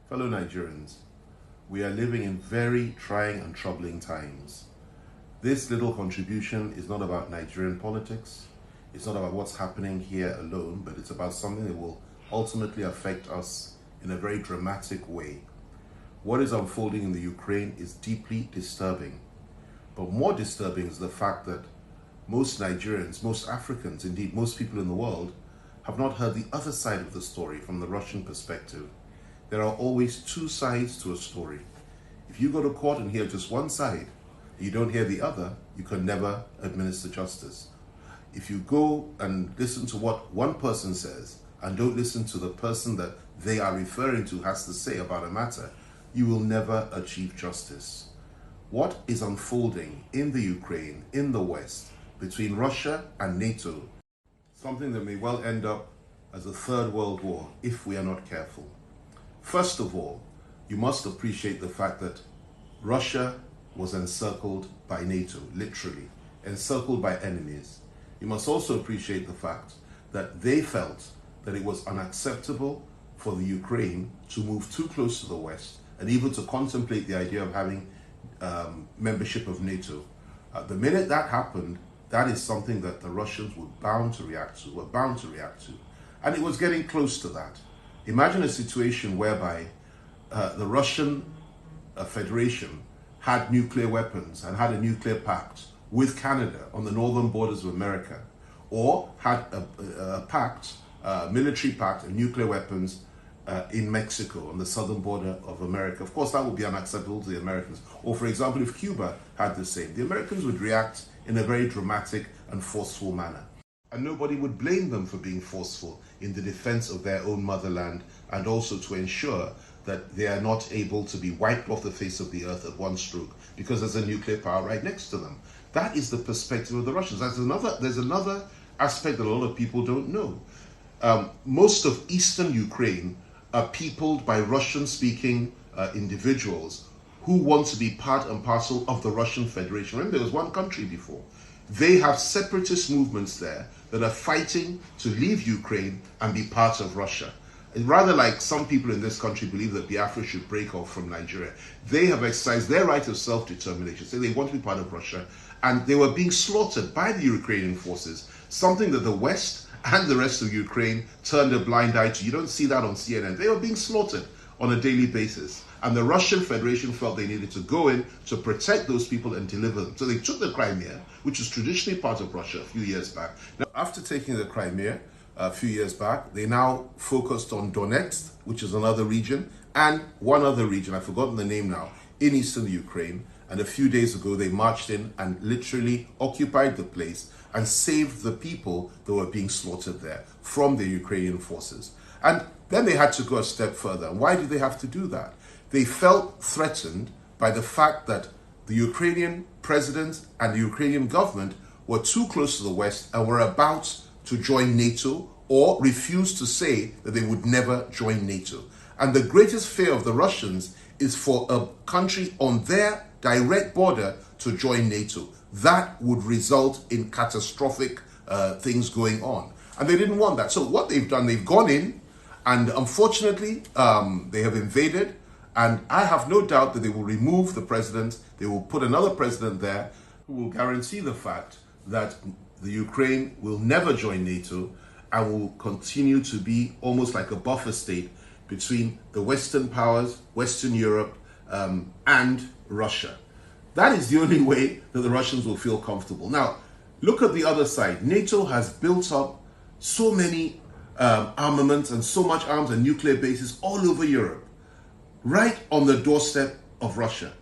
Fellow Nigerians, we are living in very trying and troubling times. This little contribution is not about Nigerian politics. It's not about what's happening here alone, but it's about something that will ultimately affect us in a very dramatic way. What is unfolding in the Ukraine is deeply disturbing. But more disturbing is the fact that most Nigerians, most Africans, indeed most people in the world, have not heard the other side of the story from the Russian perspective. There are always two sides to a story. If you go to court and hear just one side, you don't hear the other, you can never administer justice. If you go and listen to what one person says and don't listen to the person that they are referring to has to say about a matter, you will never achieve justice. What is unfolding in the Ukraine, in the West, between Russia and NATO, something that may well end up as a third world war if we are not careful. First of all, you must appreciate the fact that Russia was encircled by NATO, literally, encircled by enemies. You must also appreciate the fact that they felt that it was unacceptable for the Ukraine to move too close to the West and even to contemplate the idea of having membership of NATO. The minute that happened, that is something that the Russians were bound to react to. And it was getting close to that. Imagine a situation whereby the Russian Federation had nuclear weapons and had a nuclear pact with Canada on the northern borders of America, or had a pact, military pact and nuclear weapons in Mexico on the southern border of America. Of course, that would be unacceptable to the Americans. Or for example, if Cuba had the same, the Americans would react in a very dramatic and forceful manner. And nobody would blame them for being forceful in the defense of their own motherland, and also to ensure that they are not able to be wiped off the face of the earth at one stroke because there's a nuclear power right next to them. That is the perspective of the Russians. There's another aspect that a lot of people don't know. Most of eastern Ukraine are peopled by Russian-speaking individuals who want to be part and parcel of the Russian Federation. Remember, there was one country before. They have separatist movements there that are fighting to leave Ukraine and be part of Russia. And rather like some people in this country believe that Biafra should break off from Nigeria, they have exercised their right of self-determination, say they want to be part of Russia, and they were being slaughtered by the Ukrainian forces, something that the West and the rest of Ukraine turned a blind eye to. You don't see that on CNN. They were being slaughtered on a daily basis. And the Russian Federation felt they needed to go in to protect those people and deliver them. So they took the Crimea, which was traditionally part of Russia a few years back. Now, after taking the Crimea a few years back, they now focused on Donetsk, which is another region, and one other region, I've forgotten the name now, in eastern Ukraine. And a few days ago, they marched in and literally occupied the place and saved the people that were being slaughtered there from the Ukrainian forces. And then they had to go a step further. And why did they have to do that? They felt threatened by the fact that the Ukrainian president and the Ukrainian government were too close to the West and were about to join NATO, or refused to say that they would never join NATO. And the greatest fear of the Russians is for a country on their direct border to join NATO. That would result in catastrophic things going on. And they didn't want that. So what they've done, they've gone in, and unfortunately, they have invaded. And I have no doubt that they will remove the president. They will put another president there who will guarantee the fact that the Ukraine will never join NATO and will continue to be almost like a buffer state between the Western powers, Western Europe, and Russia. That is the only way that the Russians will feel comfortable. Now, look at the other side. NATO has built up so many armaments and so much arms and nuclear bases all over Europe, right on the doorstep of Russia.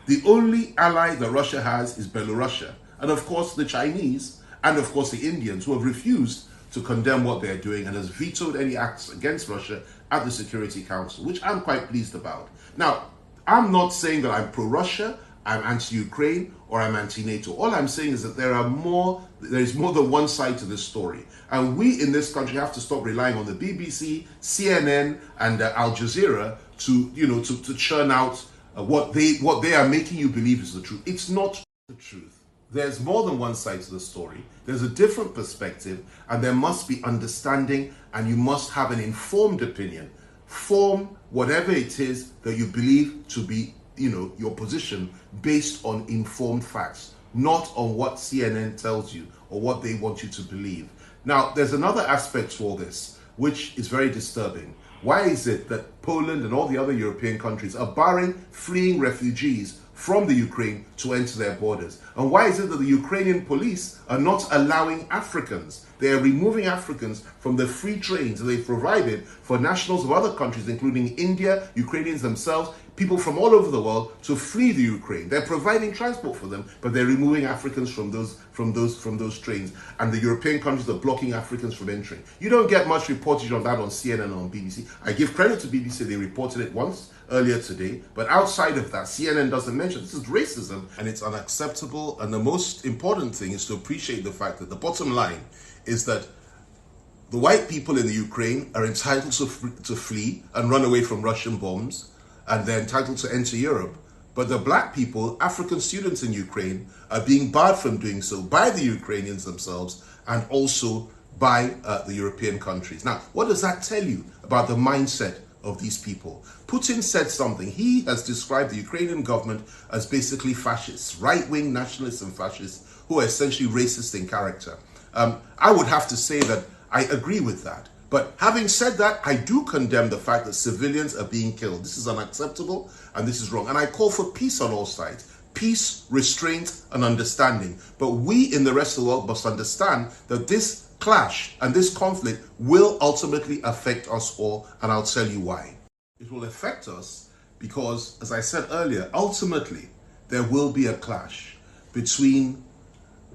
The only ally that Russia has is Belarus, and of course the Chinese, and of course the Indians, who have refused to condemn what they're doing and has vetoed any acts against Russia at the Security Council, which I'm quite pleased about. Now, I'm not saying that I'm pro-Russia, I'm anti-Ukraine, or I'm anti-NATO. All I'm saying is that there is more than one side to this story. And we in this country have to stop relying on the BBC, CNN, and Al Jazeera to churn out what they are making you believe is the truth. It's not the truth. There's more than one side to the story. There's a different perspective, and there must be understanding, and you must have an informed opinion form whatever it is that you believe to be, your position based on informed facts, not on what CNN tells you or what they want you to believe. Now, there's another aspect to all this, which is very disturbing. Why is it that Poland and all the other European countries are barring fleeing refugees from the Ukraine to enter their borders? And why is it that the Ukrainian police are not allowing Africans? They are removing Africans from the free trains that they've provided for nationals of other countries, including India, Ukrainians themselves, people from all over the world, to flee the Ukraine. They're providing transport for them, but they're removing Africans from those trains. And the European countries are blocking Africans from entering. You don't get much reportage on that on CNN or on BBC. I give credit to BBC, they reported it once earlier today, but outside of that, CNN doesn't mention. This is racism and it's unacceptable. And the most important thing is to appreciate the fact that the bottom line is that the white people in the Ukraine are entitled to flee and run away from Russian bombs, and they're entitled to enter Europe. But the black people, African students in Ukraine, are being barred from doing so by the Ukrainians themselves and also by the European countries. Now, what does that tell you about the mindset of these people? Putin said something. He has described the Ukrainian government as basically fascists, right-wing nationalists and fascists who are essentially racist in character. I would have to say that I agree with that. But having said that, I do condemn the fact that civilians are being killed. This is unacceptable and this is wrong. And I call for peace on all sides. Peace, restraint, and understanding. But we in the rest of the world must understand that this clash and this conflict will ultimately affect us all, and I'll tell you why. It will affect us because, as I said earlier, ultimately there will be a clash between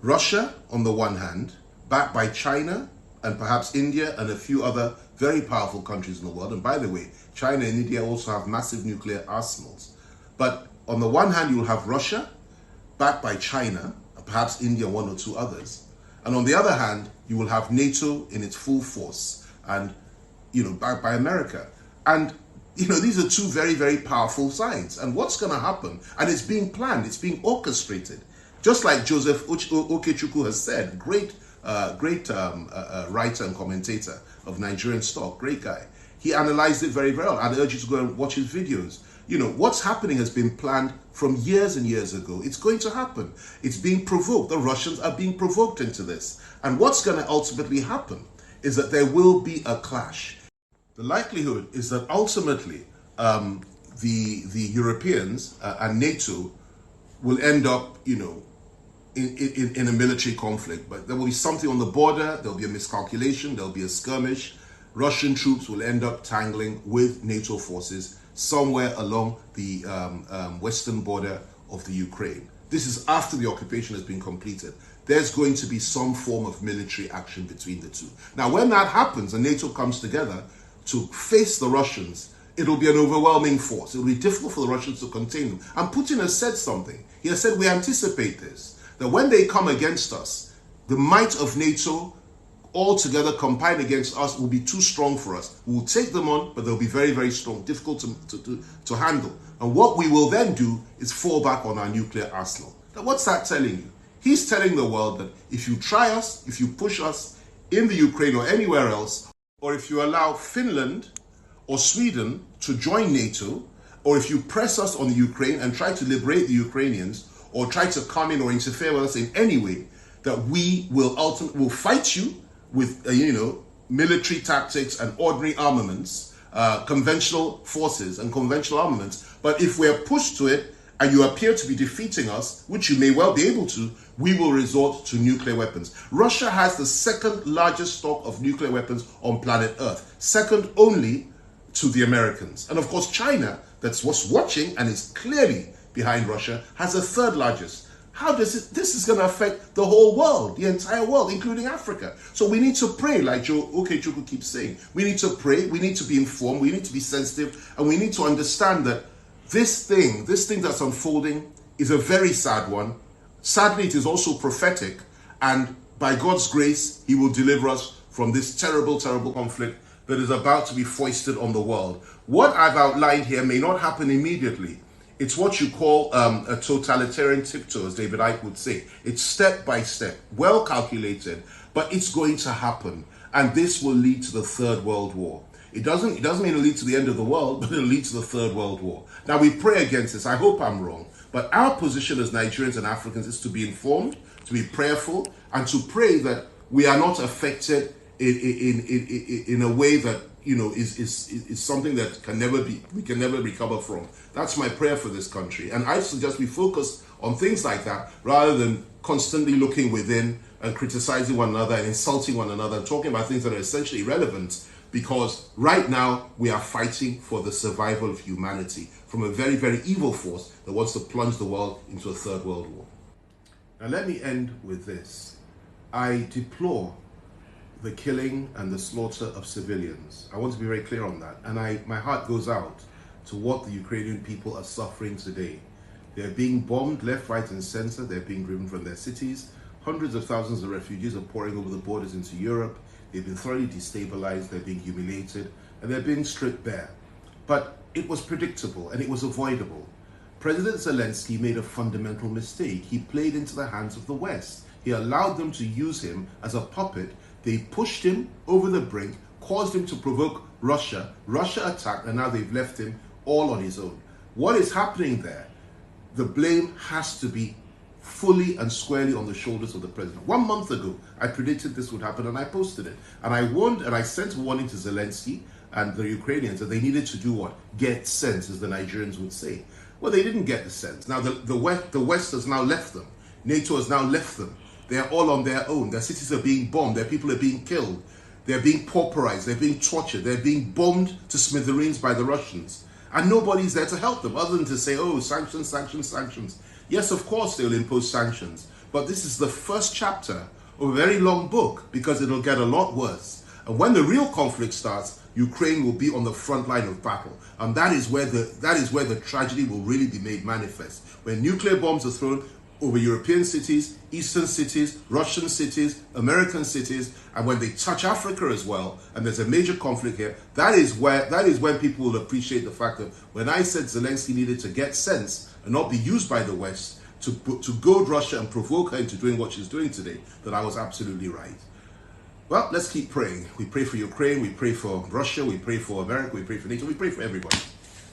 Russia on the one hand, backed by China and perhaps India and a few other very powerful countries in the world. And by the way, China and India also have massive nuclear arsenals. But on the one hand, you will have Russia backed by China, perhaps India, one or two others. And on the other hand, you will have NATO in its full force and, backed by America. And, these are two very, very powerful sides. And what's going to happen? And it's being planned, it's being orchestrated. Just like Joseph Okechukwu has said, great writer and commentator of Nigerian stock, great guy. He analyzed it very, very well. I'd urge you to go and watch his videos. What's happening has been planned from years and years ago. It's going to happen. It's being provoked. The Russians are being provoked into this. And what's going to ultimately happen is that there will be a clash. The likelihood is that ultimately the Europeans and NATO will end up, in a military conflict, but there will be something on the border, there'll be a miscalculation, there'll be a skirmish. Russian troops will end up tangling with NATO forces somewhere along the western border of the Ukraine. This is after the occupation has been completed. There's going to be some form of military action between the two. Now, when that happens and NATO comes together to face the Russians, it'll be an overwhelming force. It'll be difficult for the Russians to contain them. And Putin has said something. He has said, we anticipate this, that when they come against us, the might of NATO all together combined against us will be too strong for us. We will take them on, but they'll be very, very strong, difficult to handle. And what we will then do is fall back on our nuclear arsenal. Now, what's that telling you? He's telling the world that if you try us, if you push us in the Ukraine or anywhere else, or if you allow Finland or Sweden to join NATO, or if you press us on the Ukraine and try to liberate the Ukrainians, or try to come in or interfere with us in any way, that we will ultimately fight you with, military tactics and ordinary armaments, conventional forces and conventional armaments. But if we're pushed to it and you appear to be defeating us, which you may well be able to, we will resort to nuclear weapons. Russia has the second largest stock of nuclear weapons on planet Earth, second only to the Americans. And of course, China, that's what's watching and is clearly behind Russia, has the third largest. How does it, this is going to affect the whole world, the entire world, including Africa. So we need to pray, like Joe Okechukwu keeps saying. We need to pray, we need to be informed, we need to be sensitive, and we need to understand that this thing that's unfolding is a very sad one. Sadly, it is also prophetic, and by God's grace, He will deliver us from this terrible, terrible conflict that is about to be foisted on the world. What I've outlined here may not happen immediately. It's what you call a totalitarian tiptoe, as David Icke would say. It's step by step, well calculated, but it's going to happen. And this will lead to the Third World War. It doesn't mean it'll lead to the end of the world, but it'll lead to the Third World War. Now, we pray against this. I hope I'm wrong. But our position as Nigerians and Africans is to be informed, to be prayerful, and to pray that we are not affected in a way that, you know, is something that we can never recover from. That's my prayer for this country. And I suggest we focus on things like that rather than constantly looking within and criticizing one another and insulting one another and talking about things that are essentially irrelevant, because right now we are fighting for the survival of humanity from a very, very evil force that wants to plunge the world into a Third World War. Now let me end with this. I deplore the killing and the slaughter of civilians. I want to be very clear on that. And my heart goes out to what the Ukrainian people are suffering today. They're being bombed left, right, and center. They're being driven from their cities. Hundreds of thousands of refugees are pouring over the borders into Europe. They've been thoroughly destabilized. They're being humiliated, and they're being stripped bare. But it was predictable and it was avoidable. President Zelensky made a fundamental mistake. He played into the hands of the West. He allowed them to use him as a puppet. They pushed him over the brink, caused him to provoke Russia. Russia attacked, and now they've left him all on his own. What is happening there? The blame has to be fully and squarely on the shoulders of the president. 1 month ago, I predicted this would happen, and I posted it. And I warned, and I sent a warning to Zelensky and the Ukrainians that they needed to do what? Get sense, as the Nigerians would say. Well, they didn't get the sense. Now, the West has now left them. NATO has now left them. They are all on their own. Their cities are being bombed. Their people are being killed. They're being pauperized. They're being tortured. They're being bombed to smithereens by the Russians. And nobody's there to help them other than to say, oh, sanctions, sanctions, sanctions. Yes, of course they will impose sanctions. But this is the first chapter of a very long book, because it'll get a lot worse. And when the real conflict starts, Ukraine will be on the front line of battle. And that is where the tragedy will really be made manifest. When nuclear bombs are thrown over European cities, Eastern cities, Russian cities, American cities, and when they touch Africa as well, and there's a major conflict here, that is when people will appreciate the fact that when I said Zelensky needed to get sense and not be used by the West to goad Russia and provoke her into doing what she's doing today, that I was absolutely right. Well, let's keep praying. We pray for Ukraine, we pray for Russia, we pray for America, we pray for NATO, we pray for everybody.